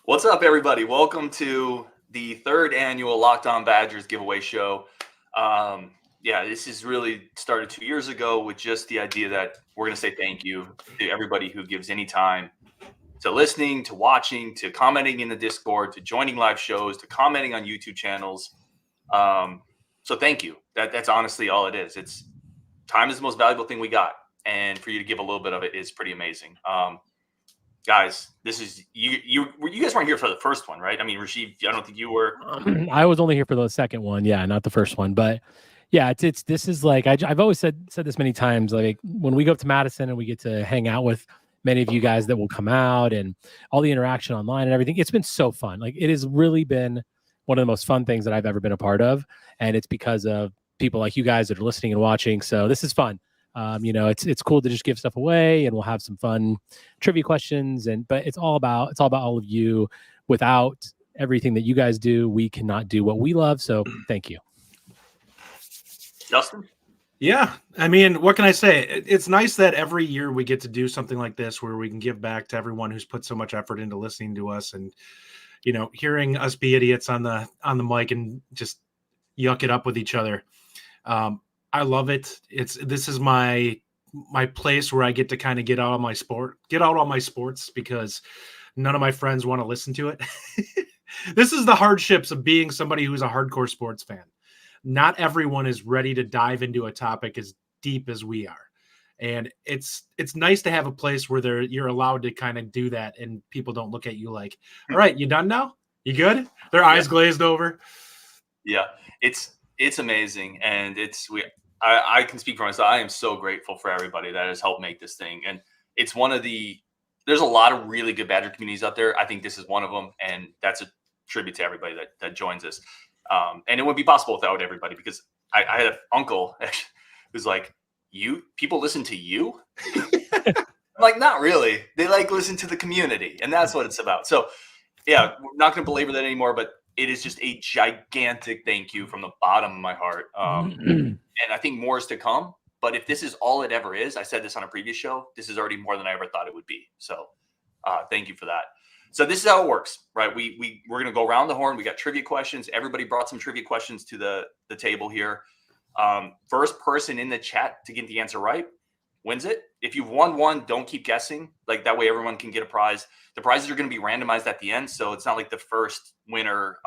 What's up, everybody? Welcome to the third annual Locked On Badgers giveaway show. This is really started 2 years ago with just the idea that we're going to say thank you to everybody who gives any time to listening, to watching, to commenting in the Discord, to joining live shows, to commenting on YouTube channels. So thank you. That's honestly all it is. It's time is the most valuable thing we got, and for you to give a little bit of it is pretty amazing. Guys, this is you guys weren't here for the first one, right? I mean, Rasheed, I don't think you were. I was only here for the second one, yeah, not the first one. But yeah, this is like I've always said this many times. Like when we go up to Madison and we get to hang out with many of you guys that will come out and all the interaction online and everything, it's been so fun. Like it has really been one of the most fun things that I've ever been a part of, and it's because of people like you guys that are listening and watching. So this is fun. It's cool to just give stuff away, and we'll have some fun trivia questions. But it's all about all of you. Without everything that you guys do, we cannot do what we love. So thank you. Justin? Yeah. I mean, what can I say? It's nice that every year we get to do something like this where we can give back to everyone who's put so much effort into listening to us and, hearing us be idiots on the mic and just yuck it up with each other. I love it. This is my place where I get to kind of get out all my sports because none of my friends want to listen to it. This is the hardships of being somebody who's a hardcore sports fan. Not everyone is ready to dive into a topic as deep as we are. And it's nice to have a place where you're allowed to kind of do that and people don't look at you like, all right, you done now? You good? Their eyes glazed over. Yeah, it's amazing. And I can speak for myself. I am so grateful for everybody that has helped make this thing. And it's there's a lot of really good Badger communities out there. I think this is one of them. And that's a tribute to everybody that joins us. And it wouldn't be possible without everybody, because I had an uncle who's like, people listen to you? I'm like, not really. They listen to the community. And that's what it's about. So yeah, we're not going to belabor that anymore, but it is just a gigantic thank you from the bottom of my heart. And I think more is to come. But if this is all it ever is, I said this on a previous show, this is already more than I ever thought it would be. So thank you for that. So this is how it works, right? We're going to go around the horn. We got trivia questions. Everybody brought some trivia questions to the table here. First person in the chat to get the answer right wins it. If you've won one, don't keep guessing. Like that way everyone can get a prize. The prizes are going to be randomized at the end. So it's not like the first winner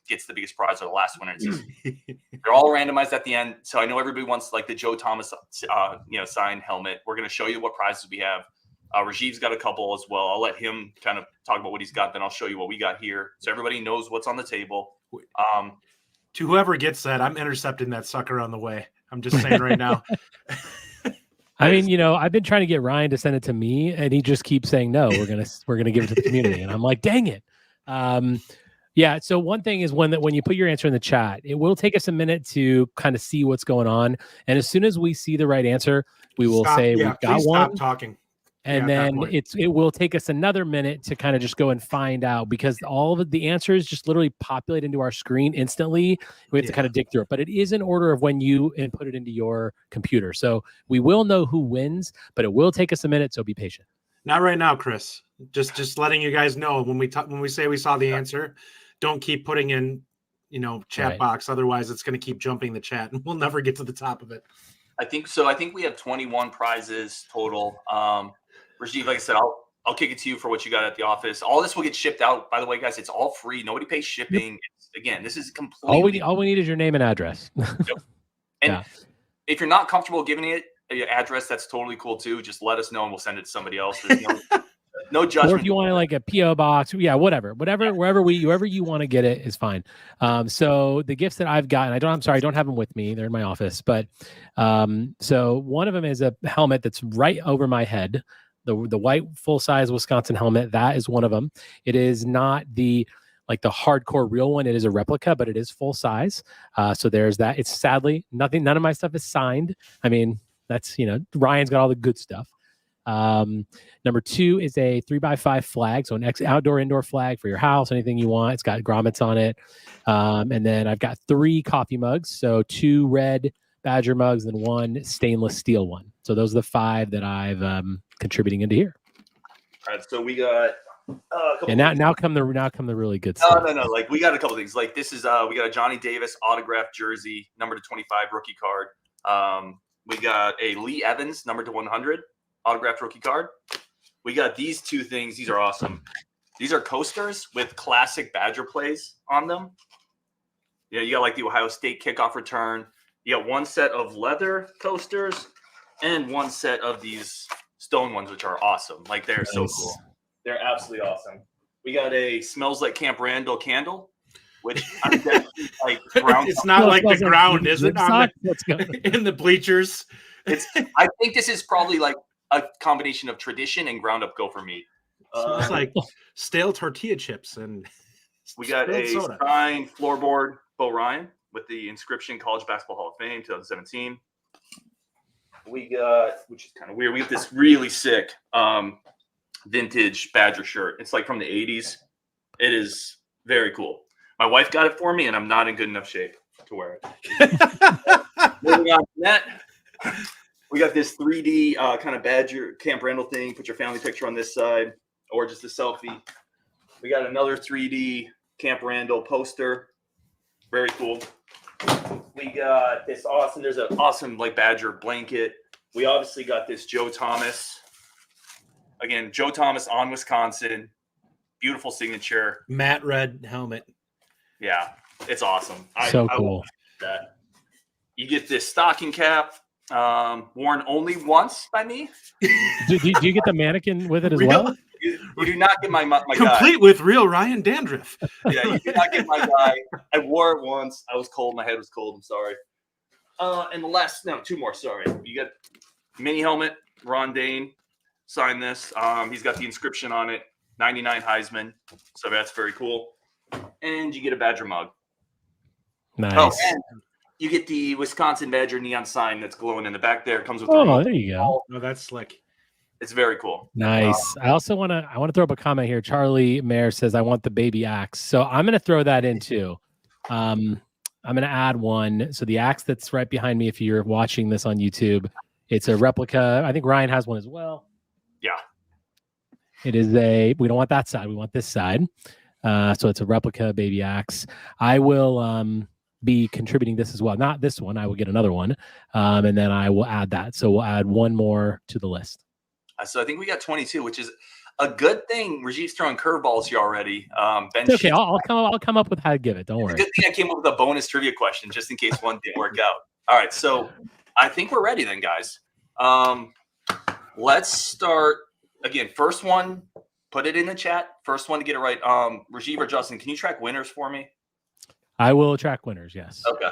gets the biggest prize or the last winner. It's just, they're all randomized at the end. So I know everybody wants like the Joe Thomas signed helmet. We're going to show you what prizes we have. Rajiv's got a couple as well. I'll let him kind of talk about what he's got. Then I'll show you what we got here. So everybody knows what's on the table. To whoever gets that, I'm intercepting that sucker on the way. I'm just saying right now. I mean, I've been trying to get Ryan to send it to me, and he just keeps saying no. We're gonna give it to the community, and I'm like, dang it. Yeah. So one thing is when you put your answer in the chat, it will take us a minute to kind of see what's going on, and as soon as we see the right answer, we will say we've got one. Stop talking. And then it will take us another minute to kind of just go and find out, because all of the answers just literally populate into our screen instantly. We have to kind of dig through it, but it is in order of when you input it into your computer. So we will know who wins, but it will take us a minute. So be patient. Not right now, Chris. Just letting you guys know when we say we saw the answer, don't keep putting in, chat box. Otherwise, it's going to keep jumping the chat, and we'll never get to the top of it. I think so. I think we have 21 prizes total. Rajiv, like I said, I'll kick it to you for what you got at the office. All this will get shipped out, by the way, guys. It's all free. Nobody pays shipping. Again, this is completely all we need is your name and address. And if you're not comfortable giving it your address, that's totally cool too. Just let us know and we'll send it to somebody else. There's no judgment. Or if you want like a PO box, whatever, wherever you want to get it is fine. So the gifts that I've gotten, I don't have them with me. They're in my office, but so one of them is a helmet that's right over my head. The white full-size Wisconsin helmet, that is one of them. It is not the hardcore real one. It is a replica, but it is full size. So there's that. It's sadly none of my stuff is signed. I mean, that's, Ryan's got all the good stuff. Number 2 is a 3x5 flag. So an outdoor-indoor flag for your house, anything you want. It's got grommets on it. And then I've got 3 coffee mugs. So 2 red Badger mugs and 1 stainless steel one. So those are the 5 that I've contributing into here. All right, so we got And now come the really good No, stuff. no. Like we got a couple things. Like this is we got a Johnny Davis autographed jersey, number to 25 rookie card. We got a Lee Evans number to 100 autographed rookie card. We got these two things. These are awesome. These are coasters with classic Badger plays on them. You know, you got like the Ohio State kickoff return. You got one set of leather coasters and one set of these stone ones, which are awesome. Like they're so cool. They're absolutely awesome. We got a Smells Like Camp Randall candle, which I'm definitely like ground. It's not like the ground, is it? In the bleachers. I think this is probably like a combination of tradition and ground up gopher meat. Smells like stale tortilla chips and we got a signed floorboard Bo Ryan with the inscription College Basketball Hall of Fame 2017. We got, which is kind of weird, we got this really sick vintage Badger shirt. It's like from the 80s. It is very cool. My wife got it for me, and I'm not in good enough shape to wear it. Moving on from that, we got this 3D kind of Badger Camp Randall thing. Put your family picture on this side, or just a selfie. We got another 3D Camp Randall poster. Very cool. We got this awesome. There's an awesome like Badger blanket. We obviously got this Joe Thomas. Again, Joe Thomas on Wisconsin. Beautiful signature. Matte red helmet. Yeah, it's awesome. So I cool. That. You get this stocking cap, worn only once by me. Do you get the mannequin with it as well? You do not get my complete guy. With real Ryan Dandruff. Yeah, you do not get my guy. I wore it once. I was cold. My head was cold. I'm sorry. And the last, two more. Sorry. You got mini helmet. Ron Dayne signed this. He's got the inscription on it. 99 Heisman. So that's very cool. And you get a Badger mug. Nice. Oh, and you get the Wisconsin Badger neon sign that's glowing in the back there. It comes with there you go. Oh, that's slick. It's very cool. Nice. I also want to throw up a comment here. Charlie Mayer says, I want the baby axe. So I'm going to throw that in too. I'm going to add one. So the axe that's right behind me, if you're watching this on YouTube, it's a replica. I think Ryan has one as well. Yeah. It is we don't want that side. We want this side. So it's a replica baby axe. I will be contributing this as well. Not this one. I will get another one. And then I will add that. So we'll add one more to the list. So I think we got 22, which is a good thing. Rajiv's throwing curveballs here already. Ben, okay, I'll come up with how to give it. Don't worry. Good thing I came up with a bonus trivia question just in case one didn't work out. All right, so I think we're ready then, guys. Let's start again. First one, put it in the chat. First one to get it right. Rajiv or Justin, can you track winners for me? I will track winners. Yes. Okay.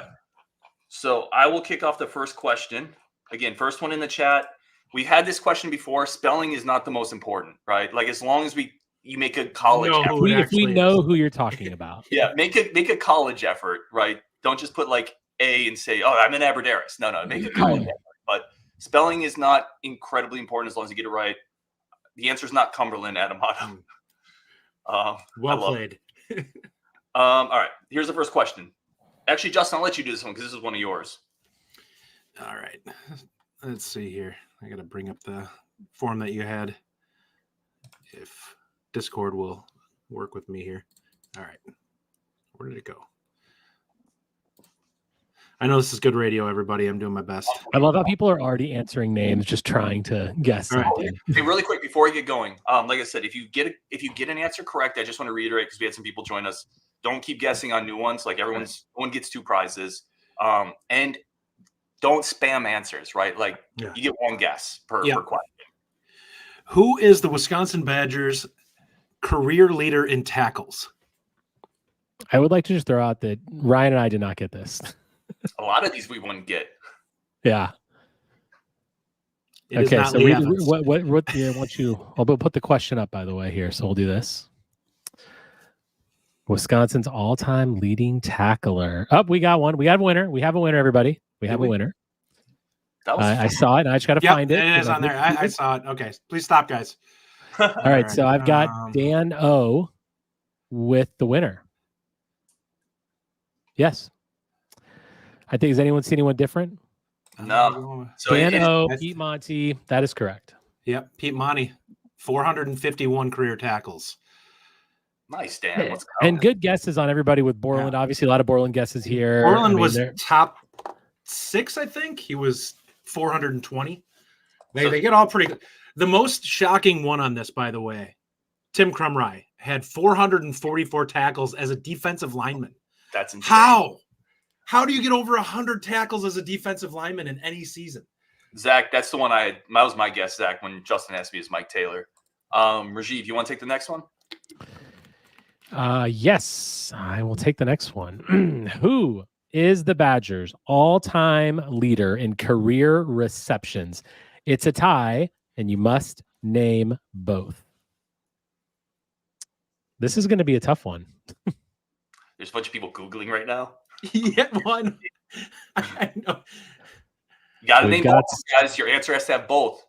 So I will kick off the first question. Again, first one in the chat. We've had this question before. Spelling is not the most important, right? Like as long as you make a college effort. If we know who you're talking about. Yeah, make a college effort, right? Don't just put like A and say, "Oh, I'm an Aberdaris." No, make a college effort. But spelling is not incredibly important as long as you get it right. The answer is not Cumberland, Adamato. Well played. All right, here's the first question. Actually, Justin, I'll let you do this one because this is one of yours. All right. Let's see here. I got to bring up the form that you had. If Discord will work with me here. All right. Where did it go? I know this is good radio, everybody. I'm doing my best. I love how people are already answering names, just trying to guess something. Hey, really quick before we get going, like I said, if you get an answer correct, I just want to reiterate because we had some people join us. Don't keep guessing on new ones. Like no one gets 2 prizes. And don't spam answers, right? Like you get one guess per question. Who is the Wisconsin Badgers career leader in tackles? I would like to just throw out that Ryan and I did not get this. A lot of these we wouldn't get. Yeah. Okay, so I'll put the question up, by the way, here. So we'll do this. Wisconsin's all-time leading tackler. We got one. We got a winner. We have a winner, everybody. We have a winner. I saw it, and I just got to find it. It is on there. I saw it. Okay, please stop, guys. All right, so I've got Dan O with the winner. Yes. I think, has anyone seen anyone different? No. So Dan O, Pete Monty. That is correct. Yep, Pete Monty. 451 career tackles. Nice, Dan. Let's go. And good guesses on everybody with Borland. Yeah. Obviously, a lot of Borland guesses here. Borland was they're- top 6, I think. He was 420. They get all pretty good. The most shocking one on this, by the way, Tim Crumry had 444 tackles as a defensive lineman. That's insane. How do you get over 100 tackles as a defensive lineman in any season? Zach, that's the one that was my guess, Zach, when Justin asked me is Mike Taylor. Rajiv, you want to take the next one? Yes, I will take the next one. Who is the Badgers' all-time leader in career receptions? It's a tie, and you must name both. This is going to be a tough one. There's a bunch of people Googling right now. Yeah, one. I know. You got to name both, guys. Your answer has to have both.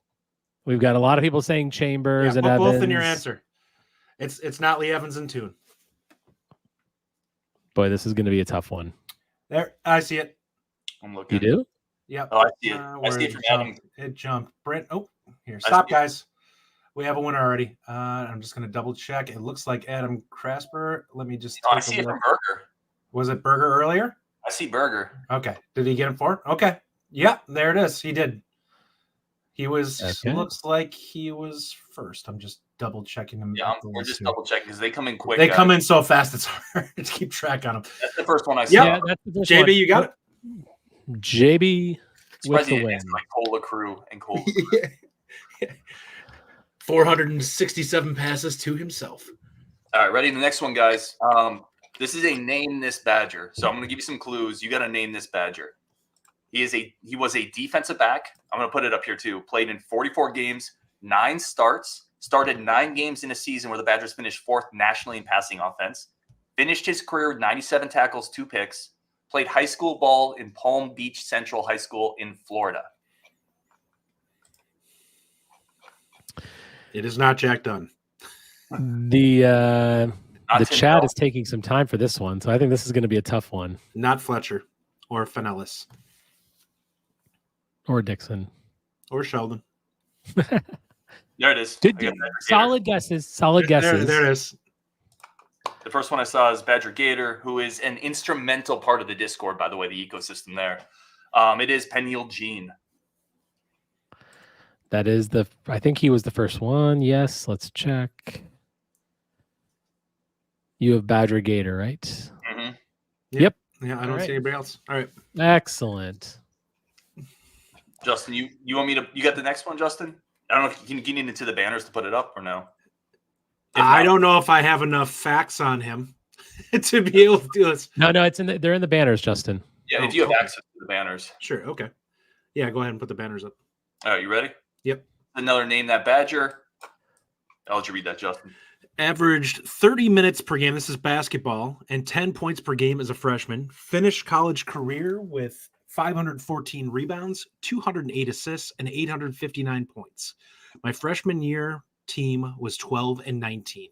We've got a lot of people saying Chambers and put Evans. both in your answer. It's not Lee Evans and Toon. Boy, this is going to be a tough one. There, I see it. I'm looking. You do? Yep. Oh, I see it. I see it from Adam. It jumped. Brent. Oh, here. Stop, guys. We have a winner already. I'm just going to double check. It looks like Adam Krasper. Let me just. I see it from Berger. Was it Berger earlier? I see Berger. Okay. Did he get him 4? Okay. Yeah, there it is. He did. He was. Okay. Looks like he was first. I'm just double checking him. Yeah, we're just double checking because they come in quick. They come in so fast. It's hard to keep track on them. That's the first one I saw. Yeah, that's the first JB, one. you got it. JB with the win. Like Cola Crew and Cola. 467 passes to himself. All right, ready? The next one, guys. This is a name this Badger. So I'm going to give you some clues. You got to name this Badger. He was a defensive back. I'm going to put it up here too. Played in 44 games, 9 starts, started 9 games in a season where the Badgers finished 4th nationally in passing offense. Finished his career with 97 tackles, 2 picks. Played high school ball in Palm Beach Central High School in Florida. It is not Jack Dunn. The Tim chat Bell. is taking some time for this one, so I think this is going to be a tough one. Not Fletcher or Finellis Or Dixon. or Sheldon. There it is. Good, I got Badger solid guesses. Solid guesses. There it is. Gator. The first one I saw is Badger Gator, who is an instrumental part of the Discord, by the way, the ecosystem there. It is Peniel Jean. That is I think he was the first one. Yes, let's check. You have Badger Gator, right? Mm-hmm. Yep. Yeah, I don't All right. see anybody else. All right. Excellent. Justin, you want me to? You got the next one, Justin? I don't know if you can get into the banners to put it up or no. I don't know if I have enough facts on him to be able to do this. No, it's they're in the banners, Justin. Yeah, if you have access to the banners. Sure. Okay. Yeah, go ahead and put the banners up. All right, you ready? Yep. Another name that Badger. I'll let you read that, Justin. Averaged 30 minutes per game. This is basketball, and 10 points per game as a freshman. Finished college career with 514 rebounds, 208 assists, and 859 points. My freshman year team was 12-19.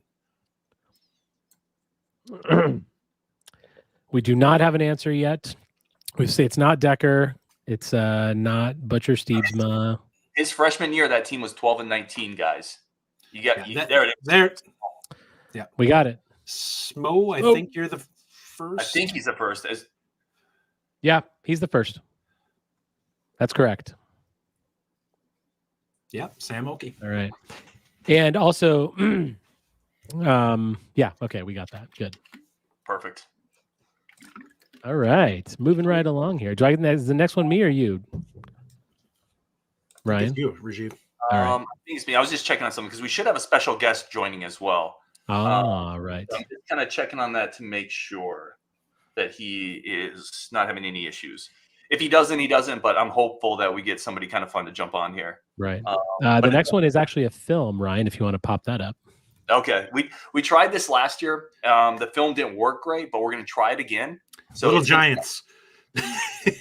We do not have an answer yet. We say it's not Decker. It's not Butcher Steebsma. His freshman year, that team was 12-19, guys. You got there it is. There. Yeah. We got it. Smo, I think you're the first. I think he's the first. Yeah, he's the first. That's correct. Yeah, Sam Oakey. All right. And also, yeah, okay, we got that. Good. Perfect. All right. Moving right along here. Is the next one me or you? Ryan? It's you, Rajiv. All right. I think it's me. I was just checking on something because we should have a special guest joining as well. Right. So I'm just kind of checking on that to make sure that he is not having any issues. If he doesn't, he doesn't. But I'm hopeful that we get somebody kind of fun to jump on here. Right. The next one is actually a film, Ryan, if you want to pop that up. Okay. We tried this last year. The film didn't work great, but we're going to try it again. So Little Giants.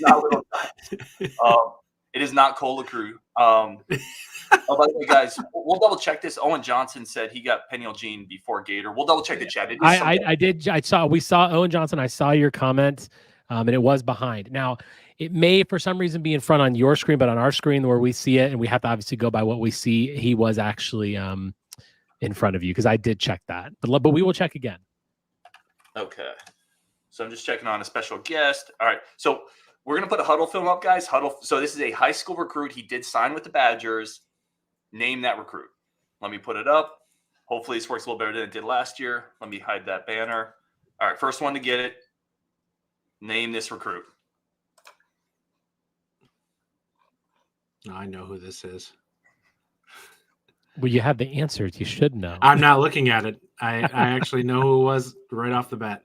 Not Little Giants. It is not Cola Crew. Oh, by the way, guys, we'll double check this. Owen Johnson said he got Peniel Jean before Gator. We'll double check the chat. I did. We saw Owen Johnson. I saw your comment, and it was behind. Now, it may for some reason be in front on your screen, but on our screen where we see it, and we have to obviously go by what we see. He was actually in front of you because I did check that. But we will check again. Okay. So I'm just checking on a special guest. All right. So we're going to put a huddle film up, guys. So this is a high school recruit. He did sign with the Badgers. Name that recruit. Let me put it up. Hopefully this works a little better than it did last year. Let me hide that banner. All right. First one to get it. Name this recruit. I know who this is. Well, you have the answers. You should know. I'm not looking at it. I actually know who it was right off the bat.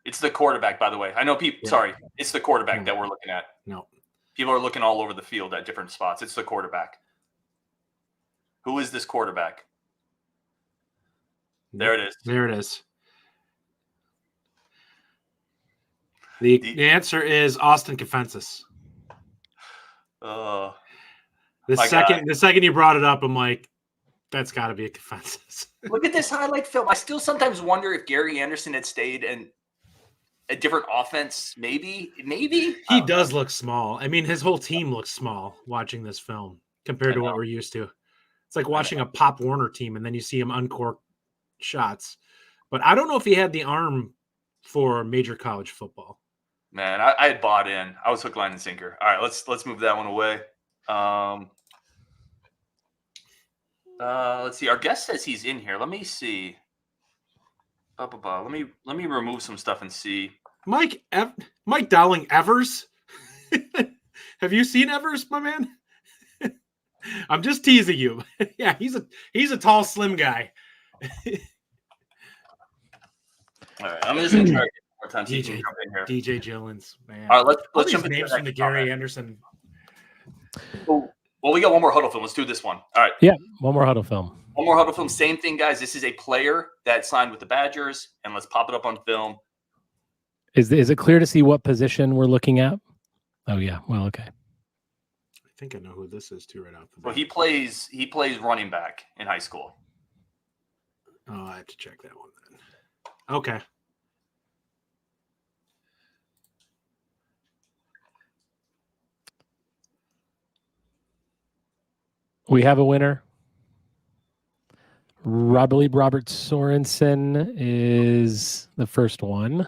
It's the quarterback, by the way. I know people. Yeah. Sorry. It's the quarterback that we're looking at. No. People are looking all over the field at different spots. It's the quarterback. Who is this quarterback? There it is. There it is. The answer is Austin Kafensis. My The second you brought it up, I'm like, that's got to be a Kafensis. Look at this highlight film. I still sometimes wonder if Gary Anderson had stayed in a different offense. Maybe. He does look small. I mean, his whole team looks small watching this film compared to what we're used to. It's like watching a Pop Warner team, and then you see him uncork shots. But I don't know if he had the arm for major college football. Man, I had bought in. I was hook, line, and sinker. All right, let's move that one away. Let's see. Our guest says he's in here. Let me see. Let me remove some stuff and see. Mike Dowling Evers. Have you seen Evers, my man? I'm just teasing you. Yeah, he's a tall, slim guy. All right, I'm just gonna try to get more time. DJ Gillens, man. All right, let's jump into names from the Gary Anderson. Well, we got one more huddle film. Let's do this one. All right. Yeah, one more huddle film. One more huddle film. Same thing, guys. This is a player that signed with the Badgers, and let's pop it up on film. Is it clear to see what position we're looking at? Oh yeah. Well, okay. I think I know who this is too right off the bat. Well, he plays running back in high school. Oh, I have to check that one then. Okay. We have a winner. I believe Robert Sorensen is the first one.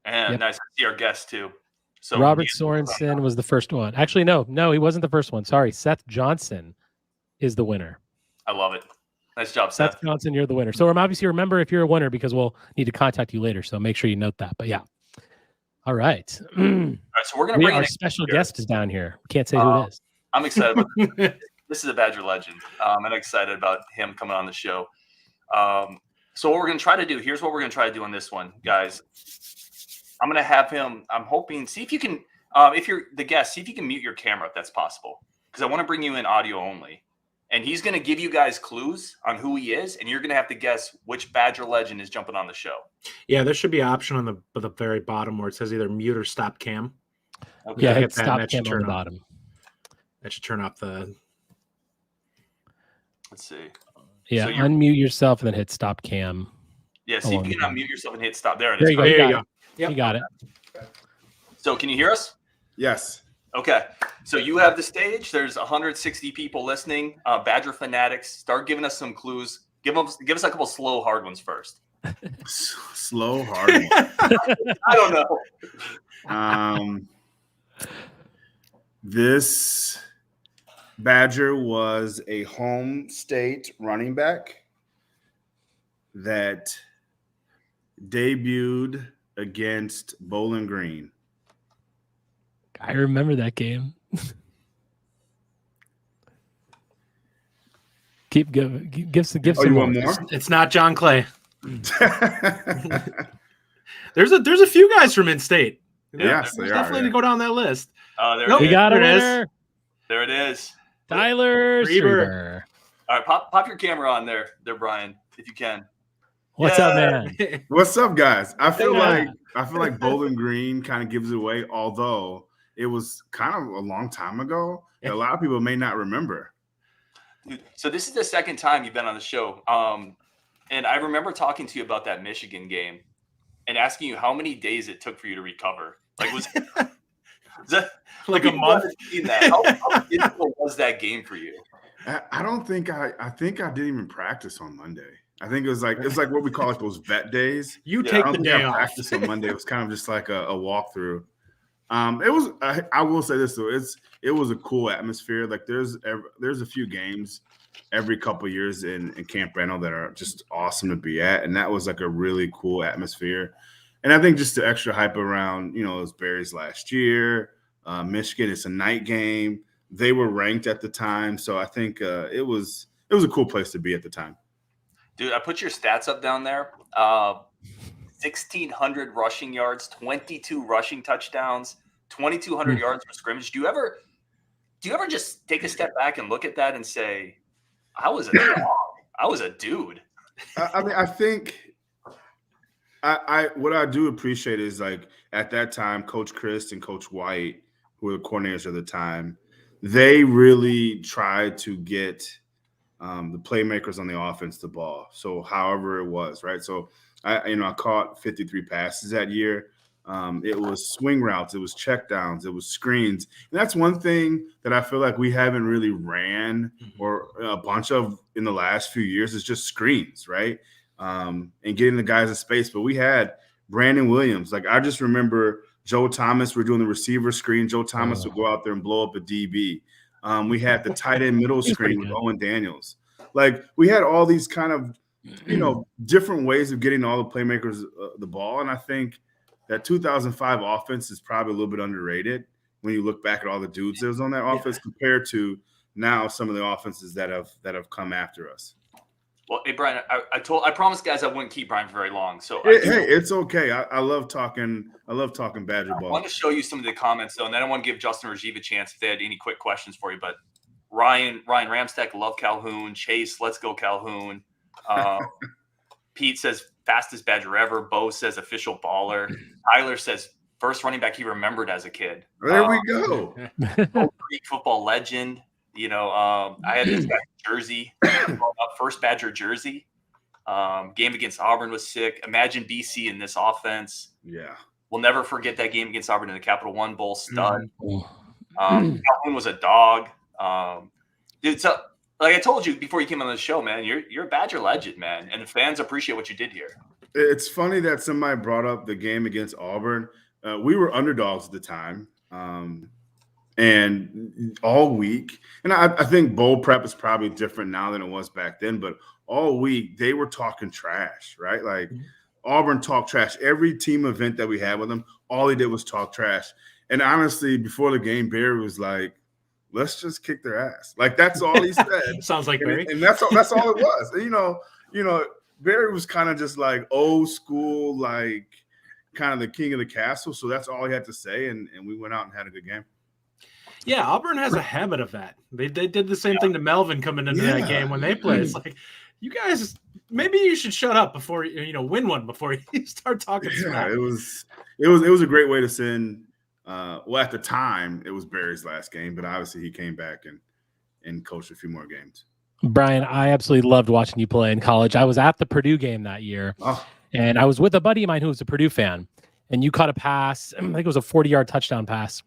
And nice to see our guest too. So Robert Sorensen was the first one. Actually, no, he wasn't the first one. Sorry, Seth Johnson is the winner. I love it. Nice job, Seth. Seth Johnson, you're the winner. So obviously remember if you're a winner because we'll need to contact you later. So make sure you note that. But yeah. All right. All right, so we're gonna bring our special guest is down here. We can't say who it is. I'm excited about this. This is a Badger legend. I'm excited about him coming on the show. So what we're going to try to do, here's what we're going to try to do on this one, guys. I'm going to have him, I'm hoping, see if you can, if you're the guest, see if you can mute your camera if that's possible. Because I want to bring you in audio only. And he's going to give you guys clues on who he is, and you're going to have to guess which Badger legend is jumping on the show. Yeah, there should be an option on the very bottom where it says either mute or stop cam. Okay. Yeah, hit stop cam on the bottom. That should turn off the... Let's see. Yeah, so unmute yourself and then hit stop cam. Yeah, see if you can unmute yourself and hit stop. There it is. There you go. There you go. Yep. You got it. So can you hear us? Yes. Okay. So you have the stage. There's 160 people listening. Badger fanatics. Start giving us some clues. Give us a couple slow, hard ones first. Slow, hard ones. I don't know. This Badger was a home state running back that debuted against Bowling Green. I remember that game. Keep going. Give some more. It's not John Clay. There's a few guys from in-state. Yes, there's definitely to go down that list. There we got it. There it is. Tyler Schreiber. All right, pop your camera on there, Brian, if you can. What's up, man? What's up, guys? I feel like Bowling Green kind of gives it away, although it was kind of a long time ago. A lot of people may not remember. So this is the second time you've been on the show. And I remember talking to you about that Michigan game and asking you how many days it took for you to recover. Like, was that like a month? How difficult was that game for you? I don't think I think I didn't even practice on Monday. I think it's like what we call like those vet days. You Yeah, take I the don't think day I off. practiced on Monday. It was kind of just like a walkthrough. It was. I will say this though. It was a cool atmosphere. Like there's a few games every couple of years in Camp Randall that are just awesome to be at, and that was like a really cool atmosphere. And I think just the extra hype around, it was Barry's last year. Michigan, it's a night game. They were ranked at the time, so I think it was a cool place to be at the time. Dude, I put your stats up down there. 1,600 rushing yards, 22 rushing touchdowns, 2,200 yards per scrimmage. Do you ever just take a step back and look at that and say, I was a dog. I was a dude. I mean, I think what I do appreciate is like at that time, Coach Chris and Coach White, who were the coordinators at the time, they really tried to get the playmakers on the offense the ball. So however it was, right? So I caught 53 passes that year. It was swing routes, it was check downs, it was screens. And that's one thing that I feel like we haven't really ran or a bunch of in the last few years is just screens, right? And getting the guys in space. But we had Brandon Williams. Like I just remember Joe Thomas, we're doing the receiver screen. Joe Thomas would go out there and blow up a DB. We had the tight end middle screen with Owen Daniels. Like we had all these kind of, different ways of getting all the playmakers the ball. And I think that 2005 offense is probably a little bit underrated when you look back at all the dudes that was on that offense compared to now some of the offenses that have come after us. Well, hey Brian, I promised guys I wouldn't keep Brian for very long. So hey, it's okay. I love talking. I love talking Badger ball. I want to show you some of the comments though, and then I want to give Justin Rajiv a chance if they had any quick questions for you. But Ryan Ramstack, love Calhoun. Chase, let's go Calhoun. Pete says fastest Badger ever. Bo says official baller. Tyler says first running back he remembered as a kid. There we go. Creek football legend. I had this guy's jersey, first Badger jersey. Game against Auburn was sick. Imagine BC in this offense. Yeah. We'll never forget that game against Auburn in the Capital One Bowl. Stud. Calhoun was a dog. Dude, so like I told you before you came on the show, man, you're a Badger legend, man, and the fans appreciate what you did here. It's funny that somebody brought up the game against Auburn. We were underdogs at the time, and all week, and I think bowl prep is probably different now than it was back then, but all week they were talking trash, right? Like Auburn talked trash. Every team event that we had with them, all he did was talk trash. And honestly, before the game, Barry was like, let's just kick their ass. Like that's all he said. Sounds like Barry. And that's all it was. Barry was kind of just like old school, like kind of the king of the castle. So that's all he had to say. And we went out and had a good game. Yeah, Auburn has a habit of that. They did the same thing to Melvin coming into that game when they played. It's like, you guys, maybe you should shut up before win one before you start talking smack. It was a great way to send. At the time, it was Barry's last game, but obviously he came back and coached a few more games. Brian, I absolutely loved watching you play in college. I was at the Purdue game that year, and I was with a buddy of mine who was a Purdue fan, and you caught a pass. I think it was a 40-yard touchdown pass,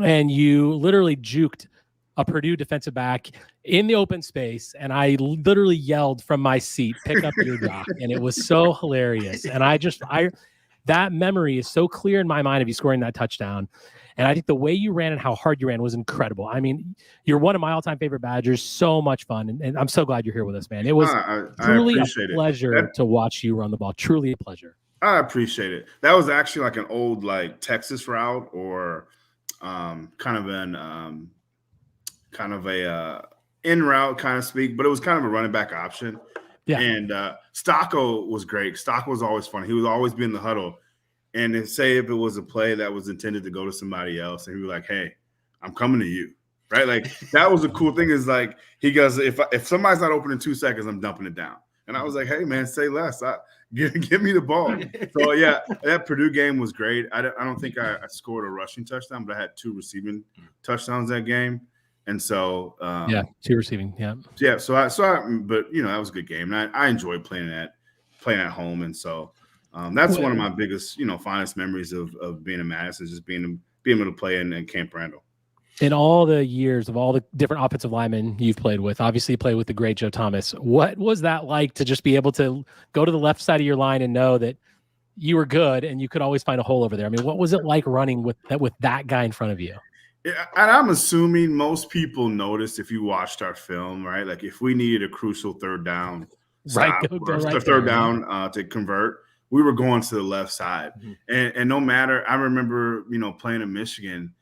and you literally juked a Purdue defensive back in the open space, and I literally yelled from my seat, "Pick up your jock," and it was so hilarious. And that memory is so clear in my mind of you scoring that touchdown. And I think the way you ran and how hard you ran was incredible. I mean, you're one of my all-time favorite Badgers. So much fun. And I'm so glad you're here with us, man. It was truly a pleasure to watch you run the ball. Truly a pleasure. I appreciate it. That was actually like an old like Texas route or kind of a in route kind of speak, but it was kind of a running back option. Yeah. And Stocko was great. Stocko was always funny. He would always be in the huddle. And say if it was a play that was intended to go to somebody else, and he was like, "Hey, I'm coming to you." Right? Like that was the cool thing is like he goes, if somebody's not open in 2 seconds, I'm dumping it down. And I was like, "Hey man, say less. Give me the ball." So yeah, that Purdue game was great. I don't think I scored a rushing touchdown, but I had 2 receiving touchdowns that game. And so, 2 receiving, yeah. So that was a good game. And I enjoyed playing at home. And so that's one of my biggest, fondest memories of being a Madison, is just being able to play in Camp Randall. In all the years of all the different offensive linemen you've played with, obviously you played with the great Joe Thomas. What was that like to just be able to go to the left side of your line and know that you were good and you could always find a hole over there? I mean, what was it like running with that guy in front of you? Yeah, and I'm assuming most people noticed if you watched our film, right? Like if we needed a crucial third down, Right, third down to convert, we were going to the left side. And no matter, I remember, playing in Michigan,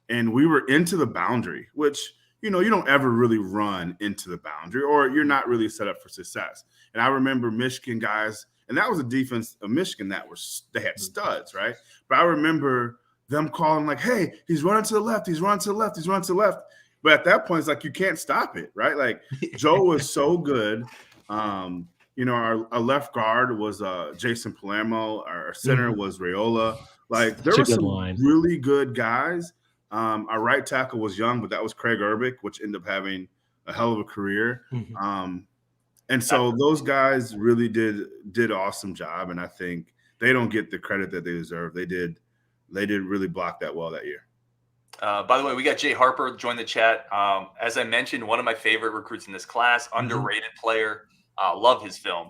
and we were into the boundary, which, you don't ever really run into the boundary, or you're not really set up for success. And I remember Michigan guys, and that was a defense of Michigan they had studs, right? But I remember them calling like, hey, he's running to the left, he's running to the left, he's running to the left. But at that point, it's like you can't stop it, right? Like Joe was so good. Our left guard was Jason Palermo. Our center was Raiola. Like there were some really good guys. Our right tackle was young, but that was Craig Urbick, which ended up having a hell of a career. And so those guys really did awesome job, and I think they don't get the credit that they deserve. They did really block that well that year. By the way, we got Jay Harper join the chat. As I mentioned, one of my favorite recruits in this class, underrated player. Love his film.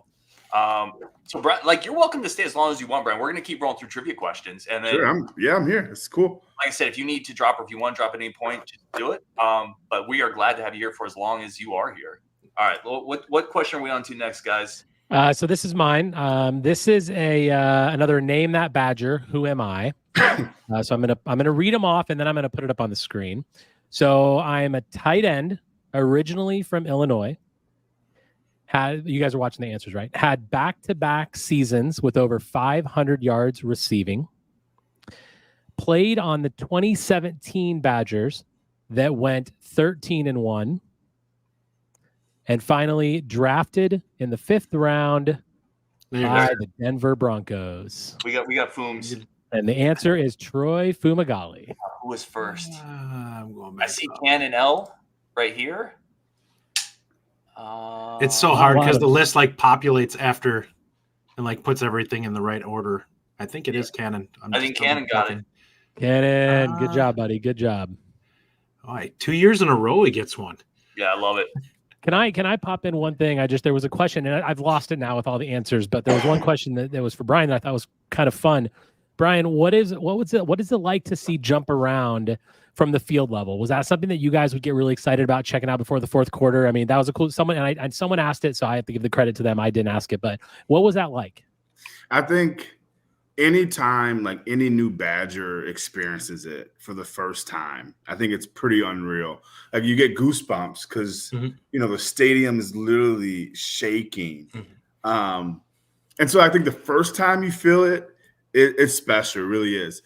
So, Brian, you're welcome to stay as long as you want, Brian. We're going to keep rolling through trivia questions. And then, sure, I'm here. It's cool. Like I said, if you need to drop or if you want to drop at any point, just do it. But we are glad to have you here for as long as you are here. All right. Well, what question are we on to next, guys? So this is mine. This is another Name That Badger. Who am I? So I'm gonna read them off and then I'm gonna put it up on the screen. So I'm a tight end, originally from Illinois. You guys are watching the answers, right? Had back-to-back seasons with over 500 yards receiving. Played on the 2017 Badgers that went 13-1. And finally drafted in the 5th round by the Denver Broncos. We got Fooms. And the answer is Troy Fumagalli. Who was first? I'm going back. I see Cannon L right here. It's so hard because the list populates after and puts everything in the right order. I think it is Cannon. I think Cannon got it. Cannon, good job, buddy. Good job. All right, 2 years in a row he gets one. Yeah, I love it. Can I pop in one thing? There was a question, and I've lost it now with all the answers, but there was one question that was for Brian that I thought was kind of fun. Brian, what is it like to see jump around from the field level? Was that something that you guys would get really excited about checking out before the fourth quarter? I mean, that was a cool someone, and someone asked it, so I have to give the credit to them. I didn't ask it, but what was that like? I think anytime any new Badger experiences it for the first time, I think it's pretty unreal. You get goosebumps because the stadium is literally shaking. And so I think the first time you feel it, it's special. It really is.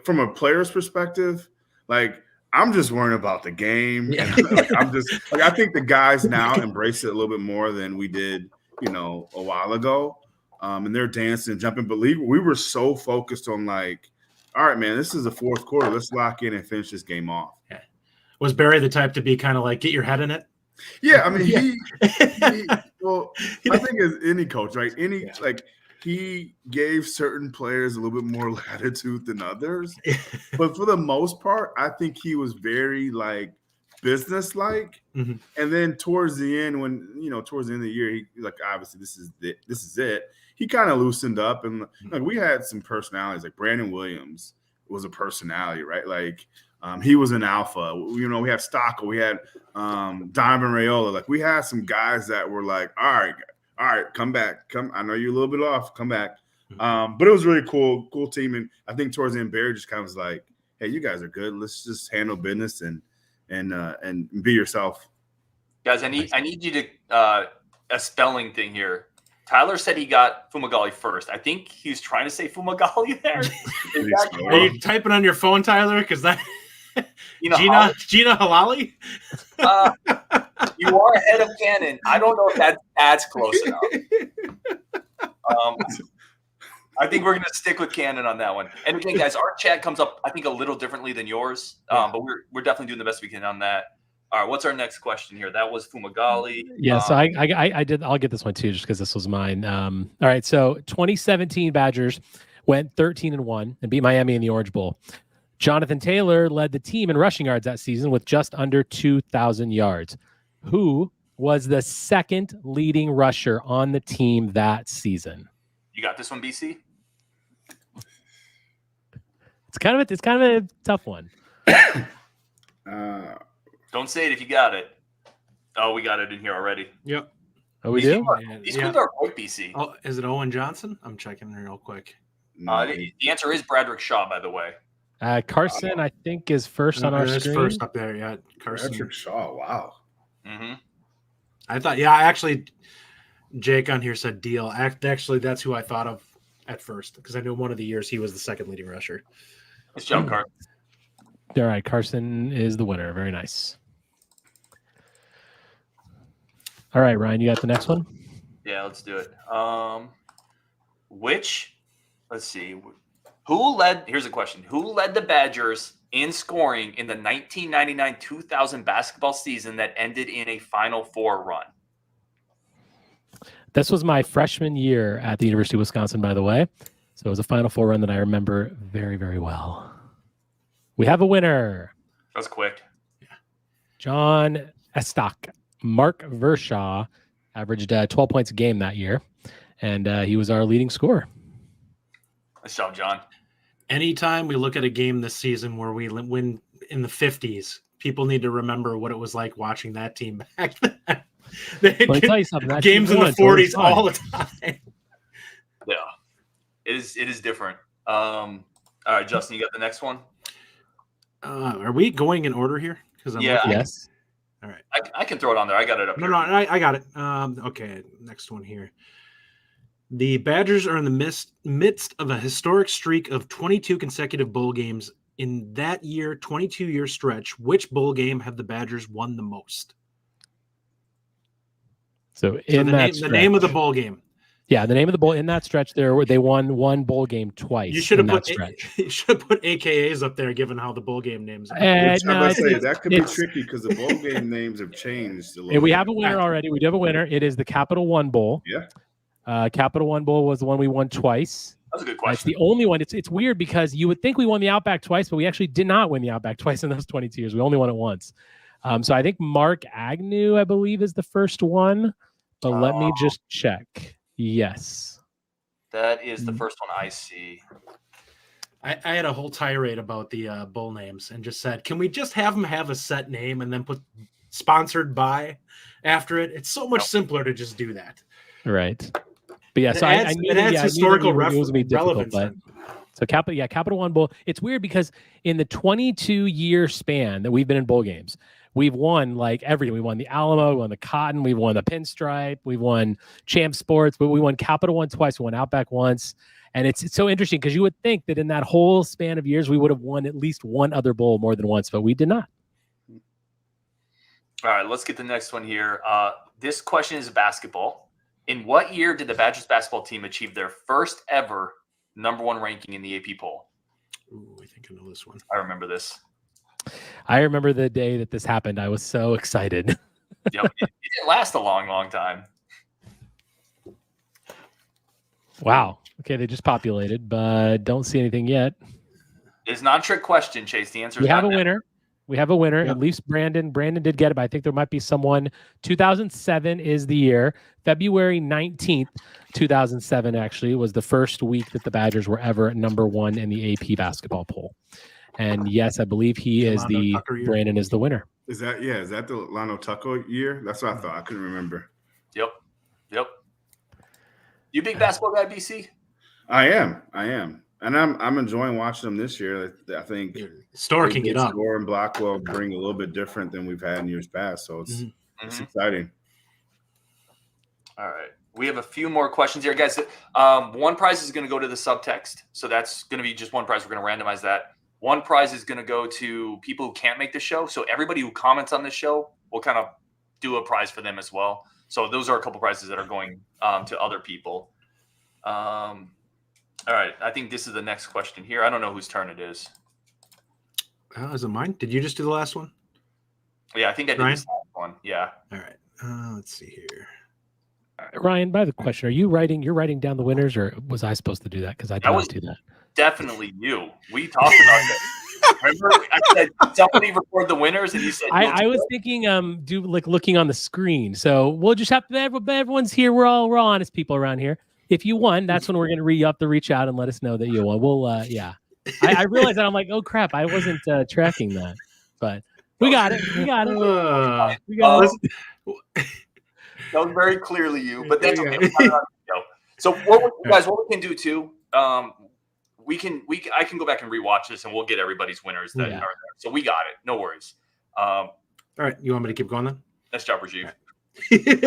From a player's perspective, I'm just worrying about the game. Yeah. And, I think the guys now embrace it a little bit more than we did, a while ago. And they're dancing and jumping. But we were so focused on all right, man, this is the fourth quarter. Let's lock in and finish this game off. Yeah. Was Barry the type to be kind of get your head in it? Yeah, I mean, I think as any coach, right? He gave certain players a little bit more latitude than others. But for the most part, I think he was very business-like. And then towards the end, towards the end of the year, he obviously this is it. He kind of loosened up, and we had some personalities. Brandon Williams was a personality, right? He was an alpha. We had Stockel, we had Donovan Raiola. We had some guys that were all right, come back. I know you're a little bit off. Come back. But it was really cool team. And I think towards the end, Barry just kind of was hey, you guys are good. Let's just handle business and be yourself. Guys, I need you to a spelling thing here. Tyler said he got Fumagalli first. I think he's trying to say Fumagalli there. Are you typing on your phone, Tyler? Because that Gina Halali? You are ahead of Cannon. I don't know if that's close enough. I think we're going to stick with Cannon on that one. And again, guys, our chat comes up, I think, a little differently than yours, but we're definitely doing the best we can on that. All right, what's our next question here? That was Fumagalli. Yeah, so I did. I'll get this one too, just because this was mine. All right, so 2017 Badgers went 13-1 and beat Miami in the Orange Bowl. Jonathan Taylor led the team in rushing yards that season with just under 2,000 yards. Who was the second leading rusher on the team that season? You got this one, BC? It's kind of a tough one. Don't say it if you got it. Oh, we got it in here already. Yep. Oh, we do? These ones are quick, BC. Oh, is it Owen Johnson? I'm checking real quick. The answer is Bradrick Shaw, by the way. Carson, I think, is first on our screen. First up there, yeah. Carson. Bradrick Shaw, wow. Mm-hmm. I thought, actually, Jake on here said Deal. Actually, that's who I thought of at first because I knew one of the years he was the second leading rusher. It's John Carson. All right, Carson is the winner. Very nice. All right, Ryan, you got the next one? Yeah, let's do it. Let's see. Here's a question. Who led the Badgers in scoring in the 1999-2000 basketball season that ended in a Final Four run? This was my freshman year at the University of Wisconsin, by the way. So it was a Final Four run that I remember very, very well. We have a winner. That was quick. John Estock. Mark Vershaw averaged 12 points a game that year, and he was our leading scorer. Nice job, John. Anytime we look at a game this season where we win in the 50s, people need to remember what it was like watching that team back then. Let me tell you something. Games in the 40s all the time. Yeah, it is different. All right, Justin, you got the next one? Are we going in order here? Yes. All right. I can throw it on there. I got it up here. No, I got it. Okay, next one here. The Badgers are in the midst of a historic streak of 22 consecutive bowl games. In that 22-year stretch, which bowl game have the Badgers won the most? So the name of the bowl game. Yeah, the name of the bowl in that stretch there, they won one bowl game twice. You should have put stretch. You should put AKAs up there, given how the bowl game names are. That could be tricky because the bowl game names have changed a little. We have a winner already. We do have a winner. It is the Capital One Bowl. Yeah. Capital One Bowl was the one we won twice. That's a good question. It's the only one. It's weird because you would think we won the Outback twice, but we actually did not win the Outback twice in those 22 years. We only won it once. So I think Mark Agnew, I believe, is the first one. But let me just check. Yes. That is the first one I see. I had a whole tirade about the bowl names and just said, can we just have them have a set name and then put sponsored by after it? It's so much simpler to just do that. Right. But yeah, so it adds historical relevance. So Capital One Bowl. It's weird because in the 22-year span that we've been in bowl games, we've won like everything. We won the Alamo, we won the Cotton, we won the Pinstripe, we won Champ Sports, but we won Capital One twice, we won Outback once. And it's so interesting because you would think that in that whole span of years, we would have won at least one other bowl more than once, but we did not. All right, let's get the next one here. This question is basketball. In what year did the Badgers basketball team achieve their first ever #1 ranking in the AP poll? Ooh, I think I know this one. I remember this. I remember the day that this happened. I was so excited. Yep, it didn't last a long, long time. Wow. Okay, they just populated, but don't see anything yet. It's not a trick question, Chase. The answer is we have a winner. We have a winner. Yep. At least Brandon did get it, but I think there might be someone. 2007 is the year. February 19th, 2007 actually was the first week that the Badgers were ever at #1 in the AP basketball poll. And yes, I believe Brandon is the winner. Is that the Lano Tucko year? That's what I thought. I couldn't remember. Yep. You a big basketball guy, BC? I am. And I'm enjoying watching them this year. I think Store can get up. Store and Blackwell bring a little bit different than we've had in years past. So it's exciting. All right. We have a few more questions here, guys. One prize is going to go to the subtext. So that's going to be just one prize. We're going to randomize that. One prize is going to go to people who can't make the show. So everybody who comments on this show, we'll kind of do a prize for them as well. So those are a couple prizes that are going to other people. All right. I think this is the next question here. I don't know whose turn it is. Is it mine? Did you just do the last one? Yeah, I think I did this last one. Yeah. All right. Let's see here. Ryan, by the question, you're writing down the winners, or was I supposed to do that? Because I did not do that. Definitely you. We talked about that. Remember, I said somebody record the winners, and you said I was thinking, do like looking on the screen. So we'll just have to. Everyone's here. We're all honest people around here. If you won, that's when we're gonna have to reach out and let us know that you won. We'll, yeah. I realized that I'm like, oh crap, I wasn't tracking that, but we got it. We got it. We got it. That was very clearly you, but that's okay. We got it on video. So what we can do too, I can go back and rewatch this, and we'll get everybody's winners that are there. So we got it. No worries. All right, you want me to keep going then? Nice job, Rajiv.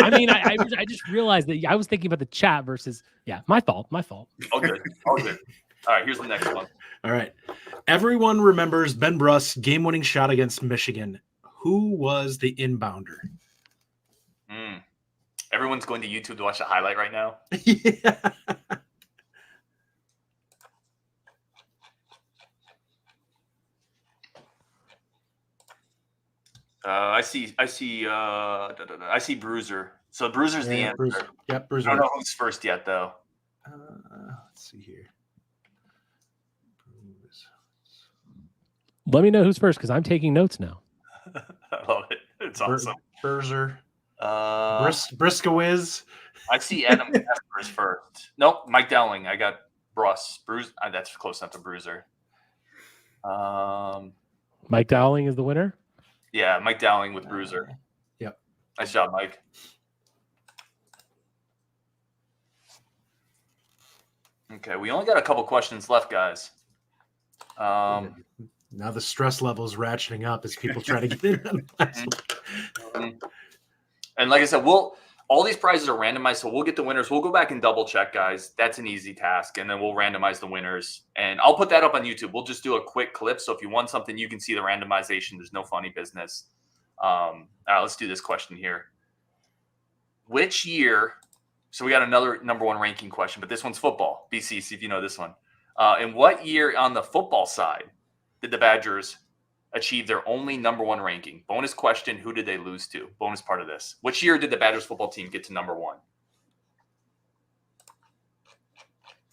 I mean, I just realized that I was thinking about the chat versus my fault. All good. All right, here's the next one. All right. Everyone remembers Ben Bruss' game-winning shot against Michigan. Who was the inbounder? Everyone's going to YouTube to watch the highlight right now. Yeah. I see Bruiser. So Bruiser's the answer. Bruiser. Yep, Bruiser. I don't know who's first yet, though. Let's see here. Let me know who's first because I'm taking notes now. I love it. It's awesome. Bruiser. Briskowitz. I see Adam Casper is first. Nope, Mike Dowling. I got Bruce. That's close enough to Bruiser. Mike Dowling is the winner? Yeah, Mike Dowling with Bruiser. Yep. Nice job, Mike. Okay, we only got a couple questions left, guys. Now the stress level is ratcheting up as people try to get in. And like I said, all these prizes are randomized, so we'll get the winners. We'll go back and double check, guys. That's an easy task, and then we'll randomize the winners. And I'll put that up on YouTube. We'll just do a quick clip, so if you won something, you can see the randomization. There's no funny business. All right, let's do this question here. Which year? So we got another number one ranking question, but this one's football. BC, see if you know this one. In what year on the football side did the Badgers achieve their only number one ranking? Bonus question, who did they lose to? Bonus part of this. Which year did the Badgers football team get to number one?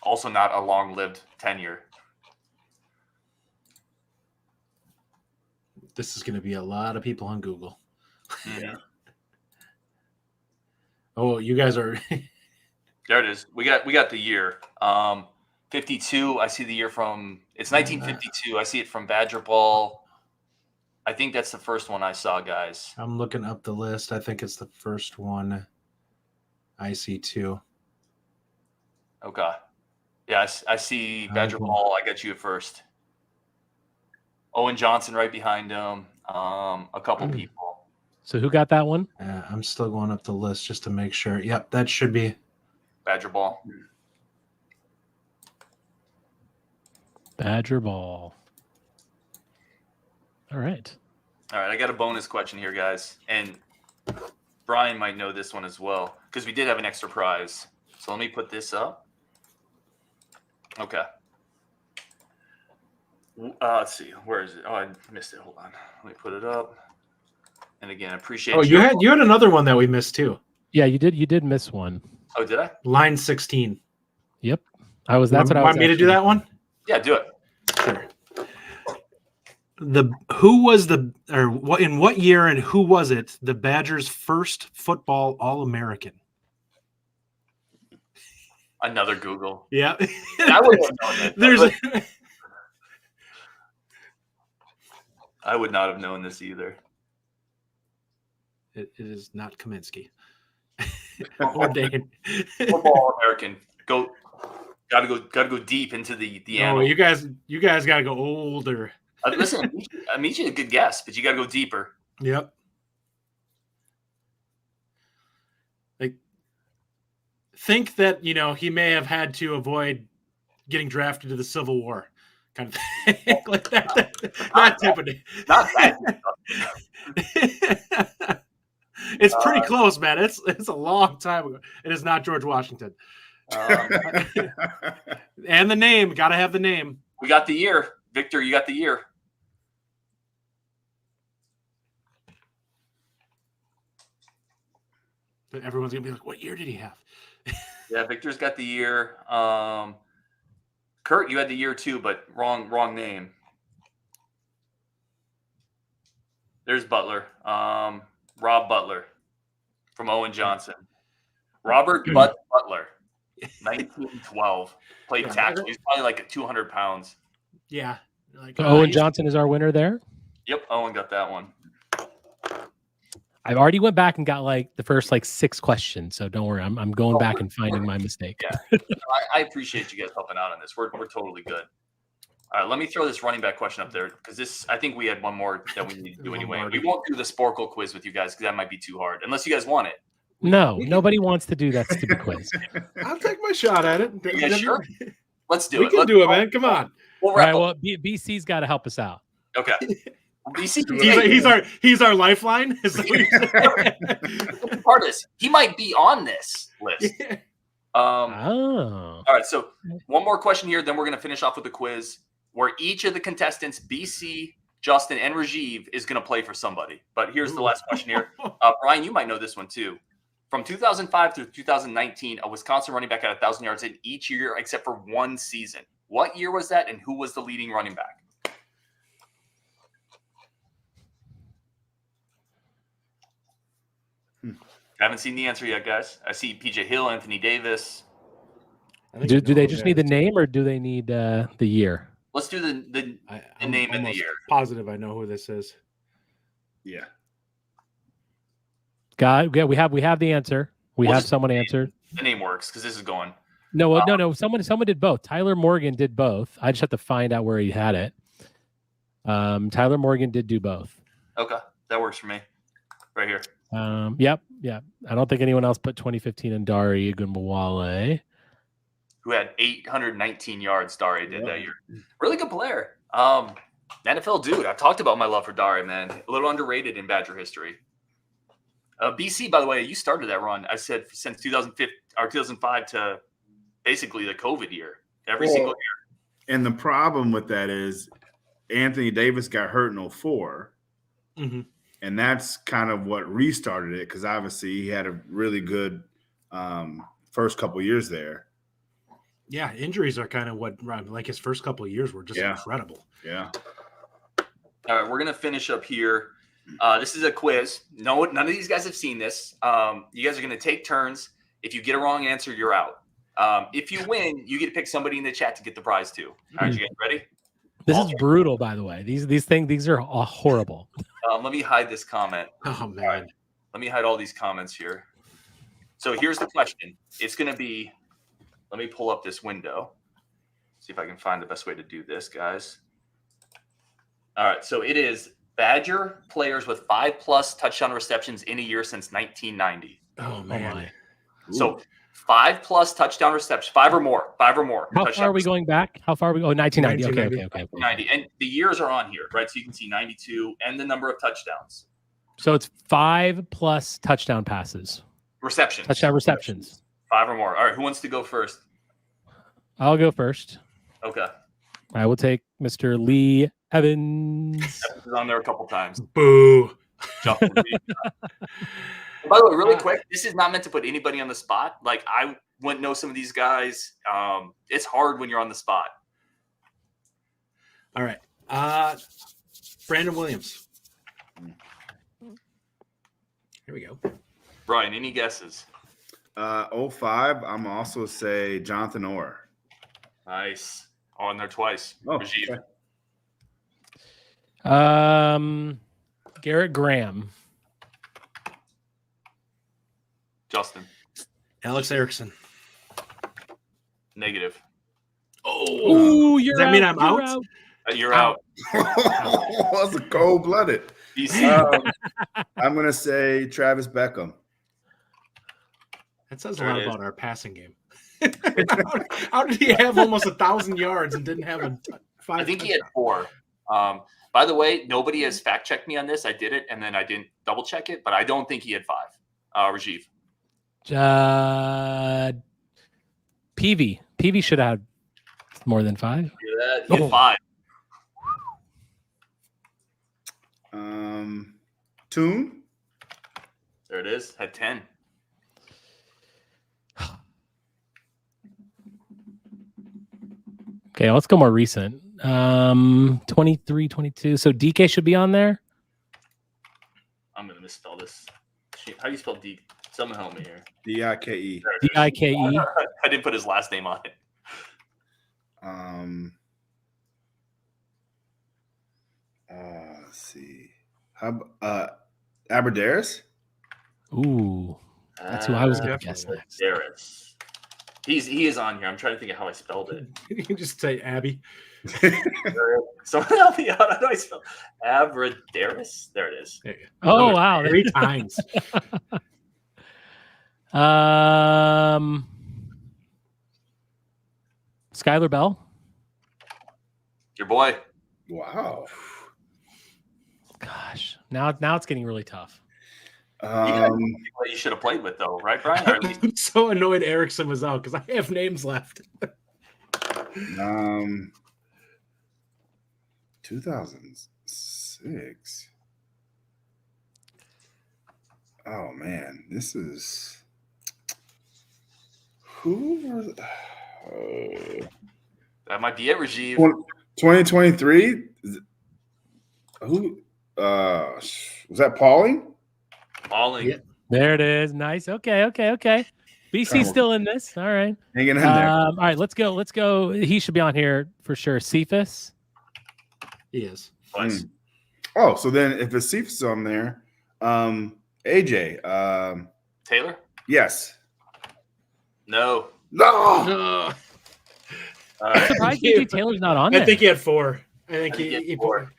Also not a long-lived tenure. This is going to be a lot of people on Google. Mm-hmm. Oh, you guys are... There it is. We got the year. 52. I see the year from... It's 1952. I see it from Badger Ball. I think that's the first one I saw, guys. I'm looking up the list. I think it's the first one I see too. Okay. Yeah, I see Badger Ball. I got you at first. Owen Johnson right behind him. A couple people. So who got that one? I'm still going up the list just to make sure. Yep, that should be Badger Ball. Badger Ball. All right. I got a bonus question here, guys. And Brian might know this one as well because we did have an extra prize. So let me put this up. Okay. Let's see. Where is it? Oh, I missed it. Hold on. Let me put it up. And again, I appreciate. Oh, you had another one that we missed too. Yeah, you did. You did miss one. Oh, did I? Line 16. Yep. That's what I was. Want me to do that one? Yeah, do it. Sure. In what year and who was it? The Badgers' first football All-American. Another Google. Yeah. I would have known it. I would not have known this either. It is not Kaminsky. Or Dayne. Football American. Gotta go deep into the Oh, you guys gotta go older. Listen, I mean, you a good guess, but you gotta go deeper. Yep. Like, think that he may have had to avoid getting drafted to the Civil War, kind of thing. Like that. Not type of. Not that. It's pretty close, man. It's a long time ago. It is not George Washington. And the name, gotta have the name. We got the year, Victor. You got the year. But everyone's gonna be like, "What year did he have?" Yeah, Victor's got the year. Kurt, you had the year too, but wrong name. There's Butler. Rob Butler from Owen Johnson. Robert Butler, 1912. Played tackle. He's probably like 200 pounds. Yeah. Like, Owen Johnson is our winner there. Yep, Owen got that one. I've already went back and got like the first like 6 questions, so don't worry. I'm going back and finding my mistake. Yeah, I appreciate you guys helping out on this. We're totally good. All right, let me throw this running back question up there because I think we had one more that we need to do anyway. We won't do the Sporkle quiz with you guys because that might be too hard, unless you guys want it. No, nobody wants to do that stupid quiz. I'll take my shot at it. Yeah, sure. Let's do it. We can do it, man. Come on. We'll wrap up. BC's got to help us out. Okay. BC, he's our lifeline. Part of this, he might be on this list. Yeah. All right. So one more question here, then we're going to finish off with the quiz, where each of the contestants, BC, Justin, and Rajiv, is going to play for somebody. But here's the last question here. Brian, you might know this one too. From 2005 through 2019, a Wisconsin running back had 1,000 yards in each year except for one season. What year was that, and who was the leading running back? Haven't seen the answer yet, guys. I see PJ Hill, Anthony Davis. Do they just need the name, or do they need the year? Let's do the name and the year. Positive I know who this is. Yeah. Yeah, we have the answer. We have someone answered. The name works because this is going. No. Someone did both. Tyler Morgan did both. I just have to find out where he had it. Tyler Morgan did do both. Okay, that works for me. Right here. Yep. I don't think anyone else put 2015 and Dari Ogunbowale, who had 819 yards. Dari did that year. Really good player. NFL dude. I've talked about my love for Dari, man. A little underrated in Badger history. BC, by the way, you started that run. I said since 2005 to basically the COVID year, every single year. And the problem with that is Anthony Davis got hurt in 2004. Mm-hmm. And that's kind of what restarted it because obviously he had a really good first couple of years there. Yeah, injuries are kind of what, like his first couple of years were just incredible. Yeah. All right, we're going to finish up here. This is a quiz. No, none of these guys have seen this. You guys are going to take turns. If you get a wrong answer, you're out. If you win, you get to pick somebody in the chat to get the prize too. All right, you guys ready? This is brutal, by the way. These are all horrible. Let me hide this comment. Oh, man. Right. Let me hide all these comments here. So here's the question. It's going to be, let me pull up this window. See if I can find the best way to do this, guys. All right. So it is Badger players with 5+ touchdown receptions in a year since 1990. Oh, man. So 5+ touchdown receptions, 5 or more. How far are we going back? How far are we going? 1990. Okay. 90. And the years are on here, right? So you can see 92 and the number of touchdowns. So it's 5+ touchdown passes. Receptions. Touchdown receptions. 5 or more. All right. Who wants to go first? I'll go first. Okay. I will take Mr. Lee Evans. Evans is on there a couple times. Boo. By the way, really quick, this is not meant to put anybody on the spot. Like, I wouldn't know some of these guys. It's hard when you're on the spot. All right. Brandon Williams. Here we go. Brian, any guesses? 05, I'm also say Jonathan Orr. Nice. On there twice. Oh, Rajiv. Okay. Garrett Graham. Justin. Alex Erickson. Negative. Oh, does that mean I'm out? You're out. That's a cold-blooded. I'm going to say Travis Beckham. That says a lot about our passing game. How did he have almost 1,000 yards and didn't have a 5? I think he had 4. By the way, nobody has fact-checked me on this. I did it, and then I didn't double-check it, but I don't think he had 5. Rajiv. PV should have more than 5. He had 5. Toon. There it is. Had 10. Okay, let's go more recent. 23, 22. So DK should be on there. How do you spell D? Someone help me here. Dike. Dike. I didn't put his last name on it. Let's see. How Aberdaris? Ooh, that's who I was going to guess next. Aberdaris. He is on here. I'm trying to think of how I spelled it. You can just say Abby. Someone help me out. How do I spell Aberdaris? There it is. There you go. Oh, wow. 3 times. Skylar Bell. Your boy. Wow. Gosh, now it's getting really tough. You should have played with though, right, Brian? Or at least I'm so annoyed Erickson was out because I have names left. 2006. Oh man, this is who was that might be it, Rajiv. 2023. Who was that? Pauling? Balling. Yeah. There it is. Nice. Okay. BC's still in this. All right. Hanging in there. All right. Let's go. He should be on here for sure. Cephas. He is. Nice. Oh, so then if it's Cephas on there, AJ. Taylor? Yes. No. No. All right. Surprised AJ Taylor's not on there. I think he had 4. I think he he had 4.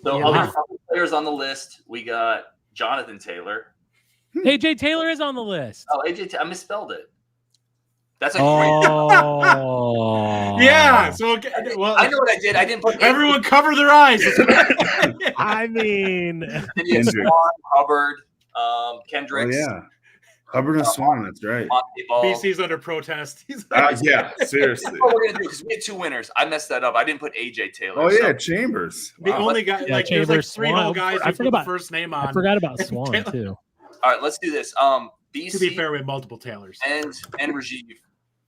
So Yeah. other players on the list, we got Jonathan Taylor. AJ Taylor is on the list. Oh, I misspelled it. That's a Oh. Yeah. So well, I know what I did. I didn't put everyone cover their eyes. I mean, Swan, Hubbard, Kendricks. Oh, yeah. Hubbard and Swan. That's right. BC's under protest. He's Yeah. Seriously. That's what we're gonna do because we had 2 winners. I messed that up. I didn't put AJ Taylor. Oh yeah, so- Chambers. the Wow. only guy. Yeah, Like there's like Chambers, 3 Swan. whole guys I who put forgot the about- first name I on. forgot about Swan too. All right, let's do this. BC To be fair, we have multiple Taylors. and Rajiv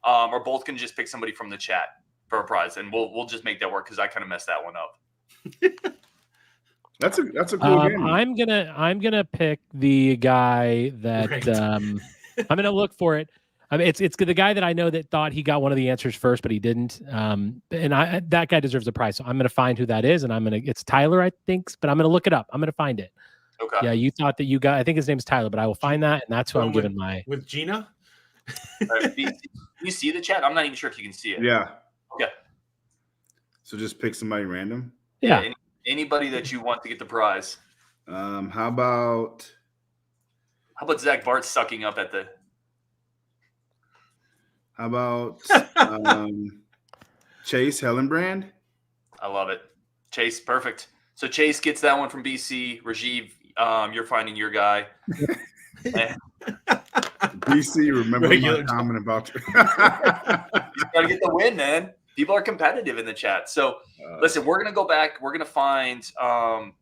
are both gonna just pick somebody from the chat for a prize, and we'll just make that work because I kind of messed that one up. That's a cool game. I'm gonna pick the guy that Right. I'm gonna look for it. I mean, it's the guy that I know that thought he got one of the answers first, but he didn't. And that guy deserves a prize. So I'm gonna find who that is, and it's Tyler, I think, but I'm gonna look it up. I'm gonna find it. Okay. Yeah, you thought that you got. I think his name's Tyler, but I will find that, and that's who I'm giving my. With Gina. All right, BC, can you see the chat? I'm not even sure if you can see it. Yeah. Okay. So just pick somebody random. Yeah. Anybody that you want to get the prize. How about Zach Bart sucking up at the? How about Chase Hellenbrand? I love it. Chase, perfect. So Chase gets that one from BC. Rajiv, you're finding your guy. And BC, remember Regular my comment about you gotta get the win, man. People are competitive in the chat. So listen, we're gonna go back. We're gonna find all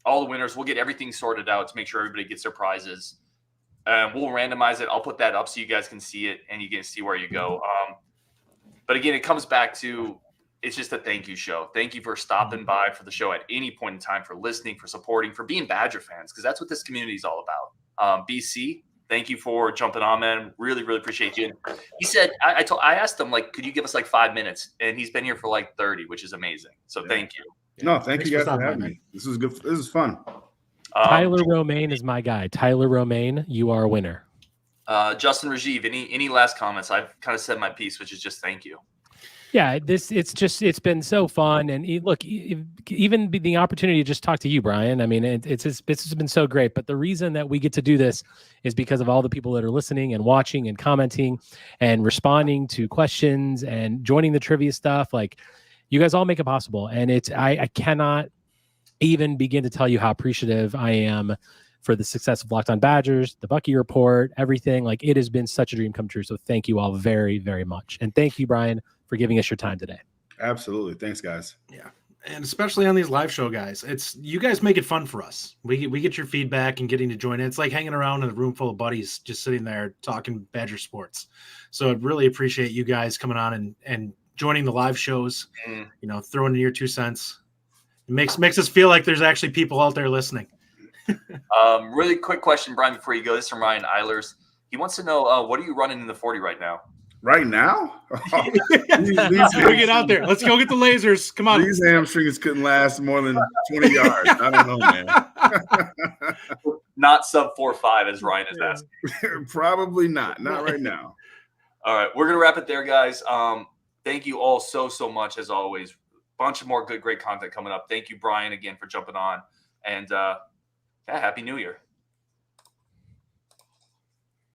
the winners. We'll get everything sorted out to make sure everybody gets their prizes. We'll randomize it. I'll put that up so you guys can see it and you can see where you go. But again, it comes back to it's just a thank you show. Thank you for stopping by for the show at any point in time, for listening, for supporting, for being Badger fans, because that's what this community is all about. BC, thank you for jumping on, man. Really, really appreciate you. And he said, I asked him, like, could you give us like 5 minutes? And he's been here for like 30, which is amazing. So thank you. No, thank Thanks you for guys for stopping having by, me. This is good. This is fun. Tyler Romaine is my guy. Tyler Romaine, you are a winner. Justin Rajiv, any last comments? I've kind of said my piece, which is just thank you. Yeah, it's been so fun, and look, even the opportunity to just talk to you, Brian. I mean, it's been so great. But the reason that we get to do this is because of all the people that are listening and watching and commenting and responding to questions and joining the trivia stuff. Like, you guys all make it possible, and I cannot even begin to tell you how appreciative I am for the success of Locked On Badgers, the Bucky Report, everything. Like, it has been such a dream come true. So thank you all very, very much, and thank you, Brian, for giving us your time today. Absolutely. Thanks, guys. Yeah. And especially on these live show guys, it's you guys make it fun for us. We get your feedback and getting to join in. It's like hanging around in a room full of buddies, just sitting there talking Badger sports. So I'd really appreciate you guys coming on and joining the live shows, throwing in your 2 cents. It makes us feel like there's actually people out there listening. Really quick question, Brian, before you go. This is from Ryan Eilers. He wants to know, what are you running in the 40 right now? Right now? Let's go get out there. Let's go get the lasers. Come on. These hamstrings couldn't last more than 20 yards. I don't know, man. Not sub 4.5, as Ryan is asking. Probably not. Not right now. All right, we're gonna wrap it there, guys. Thank you all so much as always. Bunch of more great content coming up. Thank you, Brian, again for jumping on, and happy New Year.